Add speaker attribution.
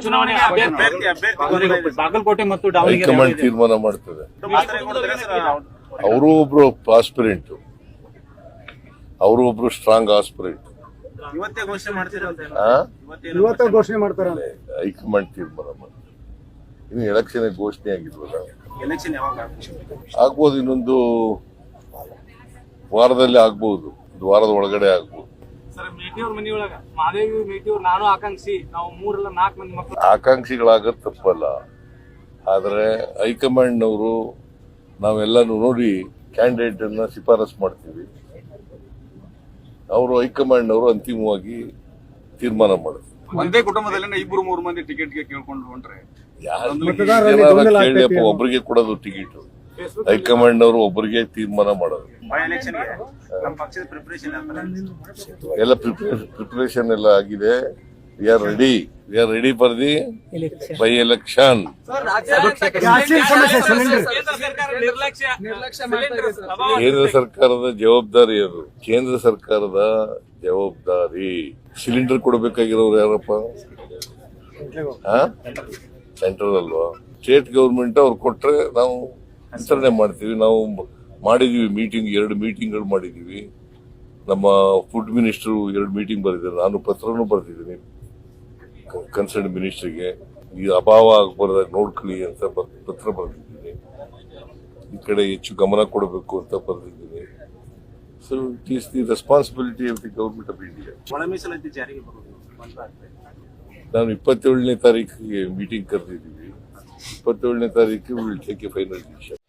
Speaker 1: ಚುನಾವಣೆ ಬಾಗಲಕೋಟೆ ಮತ್ತು ದಾವಣಗೆರೆ
Speaker 2: ಹೈಕಮಾಂಡ್ ತೀರ್ಮಾನ ಮಾಡ್ತದೆ. ಅವರು ಒಬ್ರು ಆಸ್ಪಿರೆಂಟ್, ಅವರು ಒಬ್ರು ಸ್ಟ್ರಾಂಗ್ ಆಸ್ಪಿರೆಂಟ್.
Speaker 3: ಇವತ್ತೇ ಘೋಷಣೆ ಮಾಡ್ತಾರೆ.
Speaker 2: ಹೈಕಮಾಂಡ್ ತೀರ್ಮಾನ ಮಾಡ್ತಾರೆ. ಇನ್ನು ಎಲೆಕ್ಷನ್ ಘೋಷಣೆ ಆಗಿಲ್ವಲ್ಲ, ಆಗ್ಬೋದು. ಇನ್ನೊಂದು ವಾರದಲ್ಲಿ ಆಗ್ಬಹುದು, ಒಂದು ವಾರದ ಒಳಗಡೆ ಆಗ್ಬಹುದು. ಆಕಾಂಕ್ಷಿಗಳಾಗದ್ ತಪ್ಪಲ್ಲ, ಆದ್ರೆ ಹೈಕಮಾಂಡ್ನವರು ನಾವೆಲ್ಲಾನು ನೋಡಿ ಕ್ಯಾಂಡಿಡೇಟ್ ಅನ್ನ ಶಿಫಾರಸ್ ಮಾಡ್ತೀವಿ. ಅವರು ಹೈಕಮಾಂಡ್ನವರು ಅಂತಿಮವಾಗಿ ತೀರ್ಮಾನ ಮಾಡ್ತಾರೆ.
Speaker 4: ಒಂದೇ ಕುಟುಂಬದಲ್ಲಿ ಇಬ್ಬರು ಮೂರು ಮಂದಿ ಟಿಕೆಟ್ಗೆ ಕೇಳ್ಕೊಂಡು ಹೊಂಟ್ರೆ
Speaker 2: ಕೇಳಿ ಒಬ್ಬರಿಗೆ ಕೊಡೋದು ಟಿಕೆಟ್. ಹೈಕಮಾಂಡ್ ಅವರು ಒಬ್ಬರಿಗೆ ತೀರ್ಮಾನ ಮಾಡೋದು. ಎಲ್ಲ ಪ್ರಿಪರೇಷನ್ ಎಲ್ಲ ಆಗಿದೆ. We are ready for the by election. ಕೇಂದ್ರ ಸರ್ಕಾರದ ಜವಾಬ್ದಾರಿ ಅದು, ಕೇಂದ್ರ ಸರ್ಕಾರದ ಜವಾಬ್ದಾರಿ. ಸಿಲಿಂಡರ್ ಕೊಡಬೇಕಾಗಿರೋರು ಯಾರಪ್ಪ? ಸೆಂಟ್ರಲ್ ಅಲ್ವಾ? ಸ್ಟೇಟ್ ಗವರ್ಮೆಂಟ್ ಅವ್ರು ಕೊಟ್ರೆ ನಾವು ವಿತರಣೆ ಮಾಡ್ತೀವಿ. ನಾವು ಮಾಡಿದೀವಿ ಮೀಟಿಂಗ್, 2 ಮೀಟಿಂಗ್ಗಳು ಮಾಡಿದೀವಿ. ನಮ್ಮ ಫುಡ್ ಮಿನಿಸ್ಟರ್ 2 ಮೀಟಿಂಗ್ ಬರೆದಿದ್ದಾರೆ. ನಾನು ಪತ್ರನೂ ಬರೆದಿದ್ದೀನಿ ಕನ್ಸರ್ನ್ ಮಿನಿಸ್ಟರ್ಗೆ. ಈ ಅಭಾವ ಆಗಬಾರ್ದಾಗ ನೋಡ್ಕೊಳ್ಳಿ ಅಂತ ಪತ್ರ ಬರೆದಿದ್ದೀನಿ. ಈ ಕಡೆ ಹೆಚ್ಚು ಗಮನ ಕೊಡಬೇಕು ಅಂತ ಬರೆದಿದ್ದೀನಿ. So it is the responsibility of the government of India. ನಾನು 27ನೇ ತಾರೀಕಿಗೆ ಮೀಟಿಂಗ್ ಕರೆದಿದ್ದೀವಿ. 27ನೇ ತಾರೀಕು will take a final decision.